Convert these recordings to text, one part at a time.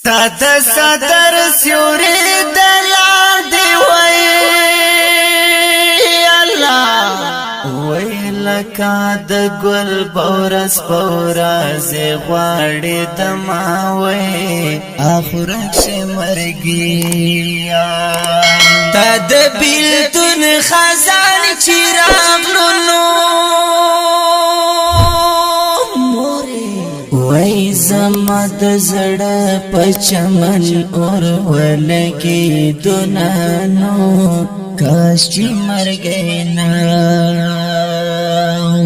تا د صدر سیوری دلار دی وای الله وای لکا د ګل بورس بورز غواړي دما وای اخرت مرګیا تا د بیلتون خزان چراغ لونو وای زما د زړه پچمن اور ولګي دونانو کاش چې مرګینا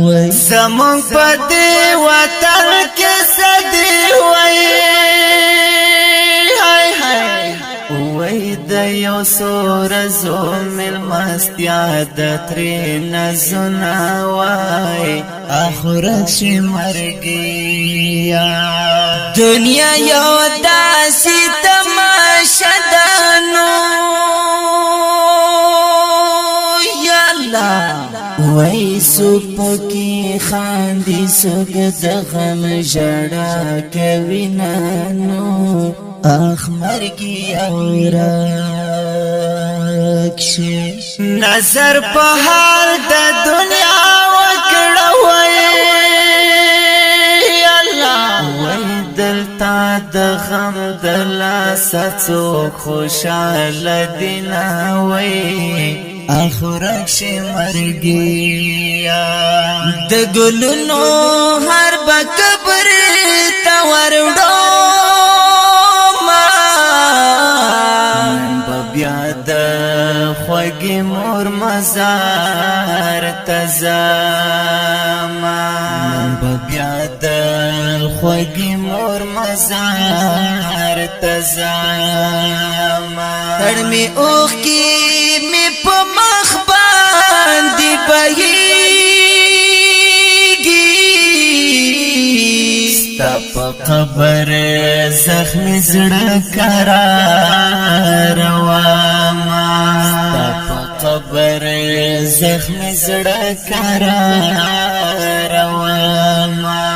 وای زمون په دې وطن کې سدي وای هاي هاي وای د یو سور زومل مستیا د ترې نزنا وای اخرت شي مرګیا دنیا یو داسې تماشا دانو یا الله وای سپکی خاندي سګ د غم جړا کوي نانو اخ مرګي اورکشي نظر په حال د دنیا وکړه وای الله وای دلتا د غم د لاس څو خوشاله دینا وای اخرت شي مرګیا د ګلونو هر بکبر تا ورډو خوږی مور مزار تزامان بیا د خوږی مور مزار تزامان تړمی اوخ کی می په مخ باندې بهیږي ستا په قبر زخمی زړه قرار واما قبر زخم زړه قرار واما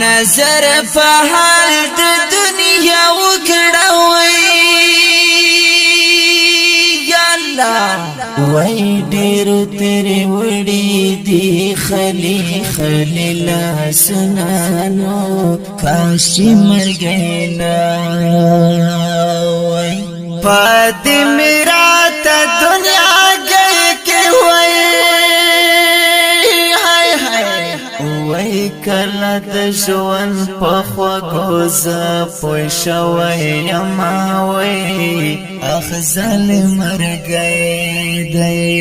نظر په حال د دنیا وکړه وای یا الله وای ډېر تیرې وړې دي خلی خلیل سنانو کاش چې مرګینا وای پد میرا ته دنیا کله د ژوند په خوږو زه پوه شوی یم وای اخ ظالم مرګی دی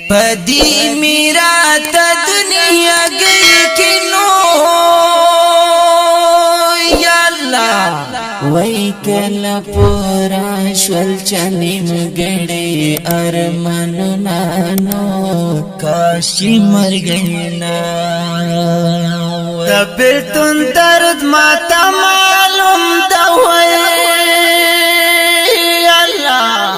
په دې میراته دنیا گئی کې نو یا الله وای کله پورا شول چنیم ګړې ارمانو نانو کاش چې مرګینا د بیلتون درد ماته معلوم ده وای الله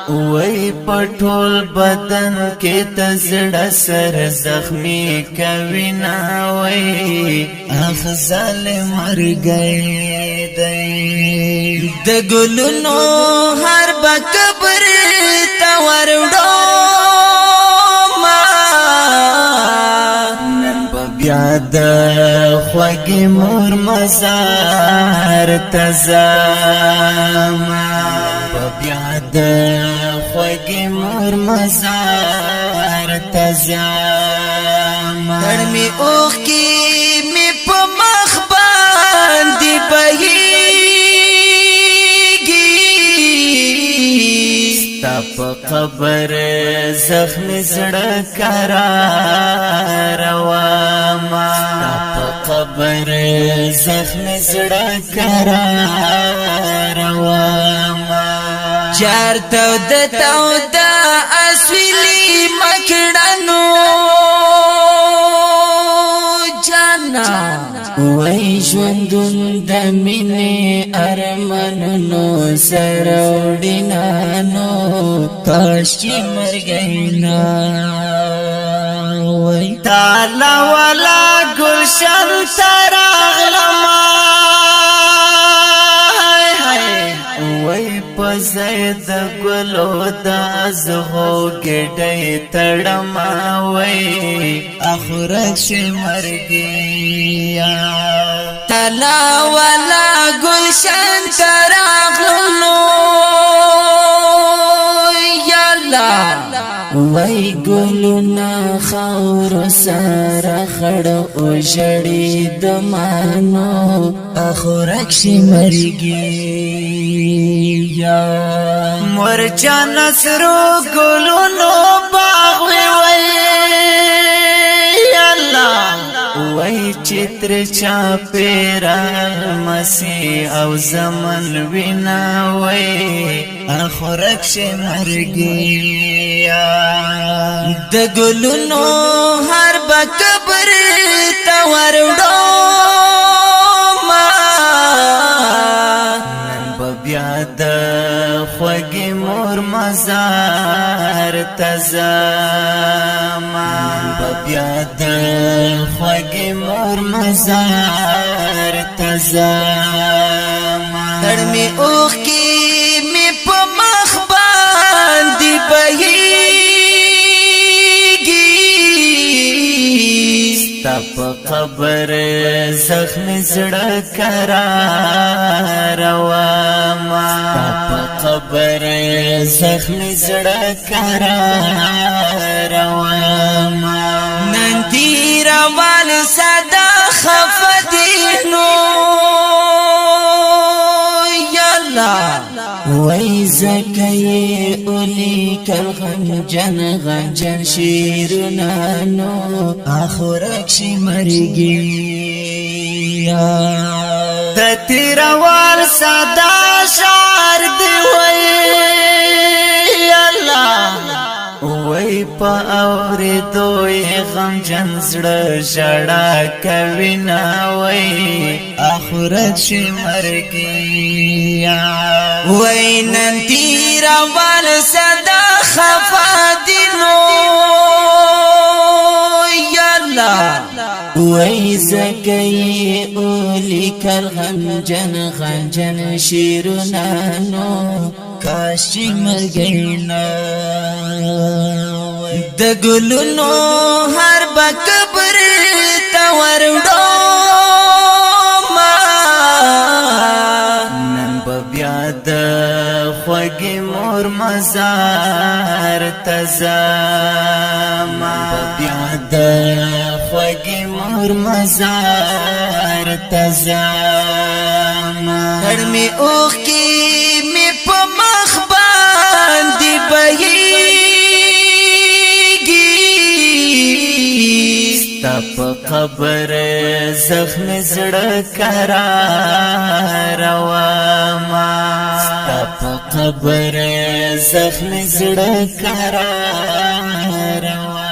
وای پټول بدن کې تزړه سر زخمی کوي نا وای اخ ظالم مرګی دی د ګلونو هر بکبر تا ورډو بیا د خوږی مور مزار تزاما بیا د خوږی مور مزار تزاما تړمی اوخ کی می په مخ باندې بهیږي ستا په قبر زخم زړه قرار واما قبر زخم زړه قرار واما چارته د تو د اسویلی مکړنو جانا وای ژوندون د مینې ارمانونو سروډینانو کاش چې مرګینا وای تعالی والا گلشن تراغلما پزید گلو دازغو گڑی تڑماوی اخرکش مرگیا تلا والا گلشن تراغلو وای ګلونه خاور سره خړ او جړې د مانو اخرک شي مرګي یا مرچا نصرو ګلونو باغ وای الله وای چتر چا پیرا مسی او زمن وینا وای اخرک شي مرګي د ګلونو هر بکبر تا ورډو ما نن بیا د خوږی مور مزار تزما بیا د خوږی مور مزار تزما تړمی اوخ کی می په مخ باندې بهي تپ قبر زخم زړه قرار واما تپ قبر زخم زړه قرار واما نن دی روان صدا خفدینو یالا وای زکای اولی کل غنجن شیرنانو اخرک شي مرګي د تیروال صدا شعر دی وای الله وای په اورې دوی غمجن زړه ژړا کوي نا وای اخرت شي مرګي وای نن تیروال صدا خفا دینو وای زکای اولی کل غنجن شیرنانو کاشی مرگینا د ګلونو هر بکبر تا ورډو ما نن بیا د خوږی مور مزار تزما بیا د خوږی مور مزار تزما تړمی اوخ کی می په مخ باندې بهیږي ستا په قبر زخم زړه قرار واما ستا په قبر زخم زړه قرار واما